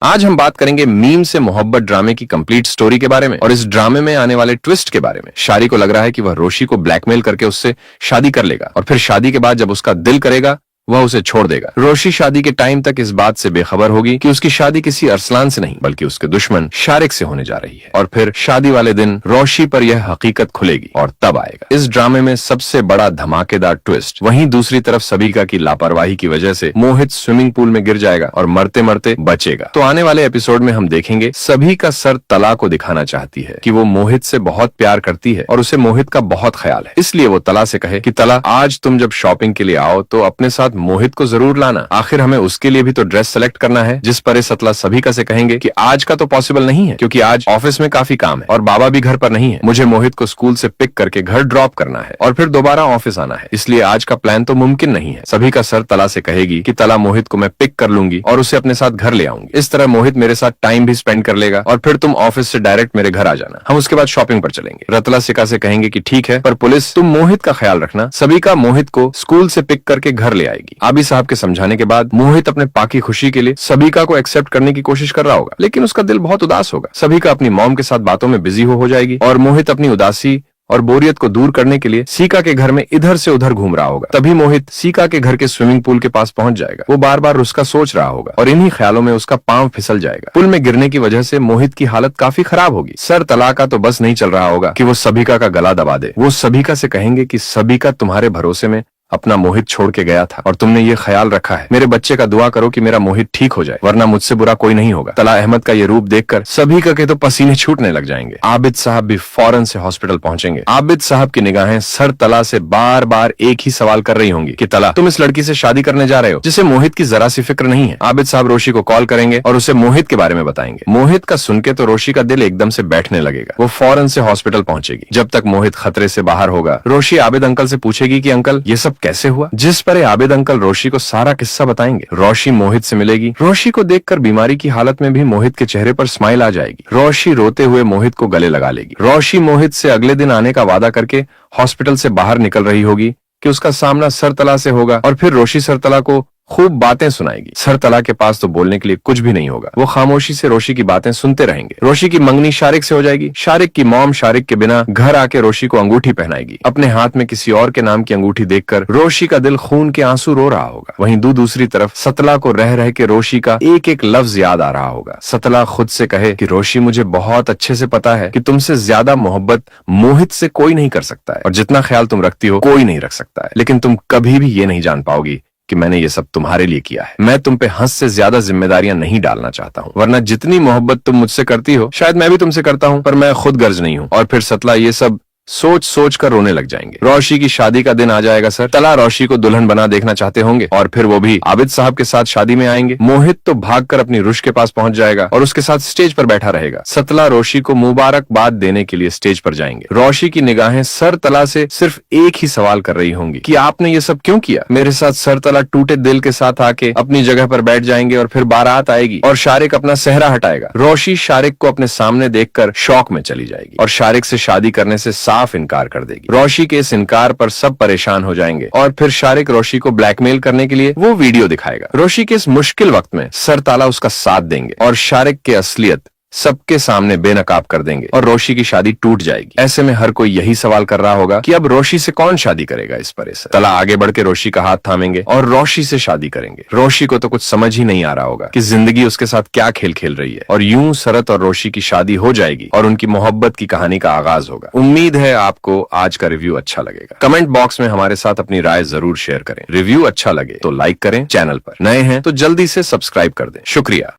आज हम बात करेंगे मीम से मोहब्बत ड्रामे की कंप्लीट स्टोरी के बारे में और इस ड्रामे में आने वाले ट्विस्ट के बारे में। शारी को लग रहा है कि वह रोशी को ब्लैकमेल करके उससे शादी कर लेगा और फिर शादी के बाद जब उसका दिल करेगा वह उसे छोड़ देगा। रोशी शादी के टाइम तक इस बात से बेखबर होगी कि उसकी शादी किसी अरसलान से नहीं बल्कि उसके दुश्मन शारिक से होने जा रही है और फिर शादी वाले दिन रोशी पर यह हकीकत खुलेगी और तब आएगा इस ड्रामे में सबसे बड़ा धमाकेदार ट्विस्ट। वहीं दूसरी तरफ सबिका की लापरवाही की वजह से मोहित स्विमिंग पूल में गिर जाएगा और मरते मरते बचेगा। तो आने वाले एपिसोड में हम देखेंगे सभी का सर तला को दिखाना चाहती है कि वो मोहित से बहुत प्यार करती है और उसे मोहित का बहुत ख्याल है, इसलिए वो तला से कहे कि तला आज तुम जब शॉपिंग के लिए आओ तो अपने साथ मोहित को जरूर लाना। आखिर हमें उसके लिए भी तो ड्रेस सेलेक्ट करना है। जिस पर सतला सभिका से कहेंगे कि आज का तो पॉसिबल नहीं है क्योंकि आज ऑफिस में काफी काम है और बाबा भी घर पर नहीं है। मुझे मोहित को स्कूल से पिक करके घर ड्रॉप करना है और फिर दोबारा ऑफिस आना है, इसलिए आज का प्लान तो मुमकिन नहीं है। सभिका सर तला से कहेगी कि तला मोहित को मैं पिक कर लूंगी और उसे अपने साथ घर ले आऊंगी। इस तरह मोहित मेरे साथ टाइम भी स्पेंड कर लेगा और फिर तुम ऑफिस से डायरेक्ट मेरे घर आ जाना। हम उसके बाद शॉपिंग पर चलेंगे। रतला सिका से कहेंगे कि ठीक है, पर पुलिस तुम मोहित का ख्याल रखना। सभिका मोहित को स्कूल से पिक करके घर ले आएगी। आबी साहब के समझाने के बाद मोहित अपने पाकी खुशी के लिए सभिका को एक्सेप्ट करने की कोशिश कर रहा होगा, लेकिन उसका दिल बहुत उदास होगा। सभिका अपनी मॉम के साथ बातों में बिजी हो जाएगी और मोहित अपनी उदासी और बोरियत को दूर करने के लिए सीका के घर में इधर से उधर घूम रहा होगा। तभी मोहित सीका के घर के स्विमिंग पूल के पास पहुंच जाएगा। वो बार बार उसका सोच रहा होगा और इन्हीं ख्यालों में उसका पांव फिसल जाएगा। पुल में गिरने की वजह से मोहित की हालत काफी खराब होगी। सर तला का तो बस नहीं चल रहा होगा कि वो सभिका का गला दबा दे। वो सभिका से कहेंगे कि सभिका तुम्हारे भरोसे में अपना मोहित छोड़ के गया था और तुमने ये ख्याल रखा है। मेरे बच्चे का दुआ करो कि मेरा मोहित ठीक हो जाए, वरना मुझसे बुरा कोई नहीं होगा। तला अहमद का ये रूप देखकर सभी के तो पसीने छूटने लग जाएंगे। आबिद साहब भी फौरन से हॉस्पिटल पहुंचेंगे। आबिद साहब की निगाहें सर तला से बार बार एक ही सवाल कर रही होंगी कि तला तुम इस लड़की से शादी करने जा रहे हो जिसे मोहित की जरा सी फिक्र नहीं है। आबिद साहब रोशी को कॉल करेंगे और उसे मोहित के बारे में बताएंगे। मोहित का सुन के तो रोशी का दिल एकदम से बैठने लगेगा। वो फौरन से हॉस्पिटल पहुंचेगी। जब तक मोहित खतरे से बाहर होगा रोशी आबिद अंकल से पूछेगी कि अंकल ये सब कैसे हुआ, जिस पर आबिद अंकल रोशी को सारा किस्सा बताएंगे। रोशी मोहित से मिलेगी। रोशी को देखकर बीमारी की हालत में भी मोहित के चेहरे पर स्माइल आ जाएगी। रोशी रोते हुए मोहित को गले लगा लेगी। रोशी मोहित से अगले दिन आने का वादा करके हॉस्पिटल से बाहर निकल रही होगी कि उसका सामना सरतला से होगा और फिर रोशी सरतला को खूब बातें सुनाएगी। सरतला के पास तो बोलने के लिए कुछ भी नहीं होगा। वो खामोशी से रोशी की बातें सुनते रहेंगे। रोशी की मंगनी शारिक से हो जाएगी। शारिक की मॉम शारिक के बिना घर आके रोशी को अंगूठी पहनाएगी। अपने हाथ में किसी और के नाम की अंगूठी देखकर रोशी का दिल खून के आंसू रो रहा होगा। वहीं दूसरी तरफ सतला को रह रह के रोशी का एक एक लफ्ज याद आ रहा होगा। सतला खुद से कहे कि रोशी मुझे बहुत अच्छे से पता है कि तुमसे ज्यादा मोहब्बत मोहित से कोई नहीं कर सकता है और जितना ख्याल तुम रखती हो कोई नहीं रख सकता है, लेकिन तुम कभी भी ये नहीं जान पाओगी कि मैंने ये सब तुम्हारे लिए किया है। मैं तुम पे हंस से ज्यादा जिम्मेदारियां नहीं डालना चाहता हूँ, वरना जितनी मोहब्बत तुम मुझसे करती हो शायद मैं भी तुमसे करता हूँ, पर मैं खुद गर्ज नहीं हूँ। और फिर सतला ये सब सोच सोच कर रोने लग जाएंगे। रोशी की शादी का दिन आ जाएगा। सर तला रोशी को दुल्हन बना देखना चाहते होंगे और फिर वो भी आबिद साहब के साथ शादी में आएंगे। मोहित तो भागकर अपनी रुश के पास पहुंच जाएगा और उसके साथ स्टेज पर बैठा रहेगा। सतला रोशी को मुबारकबाद देने के लिए स्टेज पर जाएंगे। रोशी की निगाहें सर तला से सिर्फ एक ही सवाल कर रही होंगी कि आपने ये सब क्यों किया। मेरे साथ सर तला टूटे दिल के साथ आके अपनी जगह पर बैठ जाएंगे और फिर बारात आएगी और शारिक अपना सेहरा हटाएगा। रोशी शारिक को अपने सामने देखकर शौक में चली जाएगी और शारिक से शादी करने से साफ इनकार कर देगी। रोशी के इस इनकार पर सब परेशान हो जाएंगे और फिर शारिक रोशी को ब्लैकमेल करने के लिए वो वीडियो दिखाएगा। रोशी के इस मुश्किल वक्त में सर ताला उसका साथ देंगे और शारिक के असलियत सबके सामने बेनकाब कर देंगे और रोशी की शादी टूट जाएगी। ऐसे में हर कोई यही सवाल कर रहा होगा कि अब रोशी से कौन शादी करेगा। इस पर तला आगे बढ़ के रोशी का हाथ थामेंगे और रोशी से शादी करेंगे। रोशी को तो कुछ समझ ही नहीं आ रहा होगा कि जिंदगी उसके साथ क्या खेल खेल रही है और यूं सरत और रोशी की शादी हो जाएगी और उनकी मोहब्बत की कहानी का आगाज होगा। उम्मीद है आपको आज का रिव्यू अच्छा लगेगा। कमेंट बॉक्स में हमारे साथ अपनी राय जरूर शेयर करें। रिव्यू अच्छा लगे तो लाइक करें, चैनल पर नए हैं तो जल्दी से सब्सक्राइब कर दें। शुक्रिया।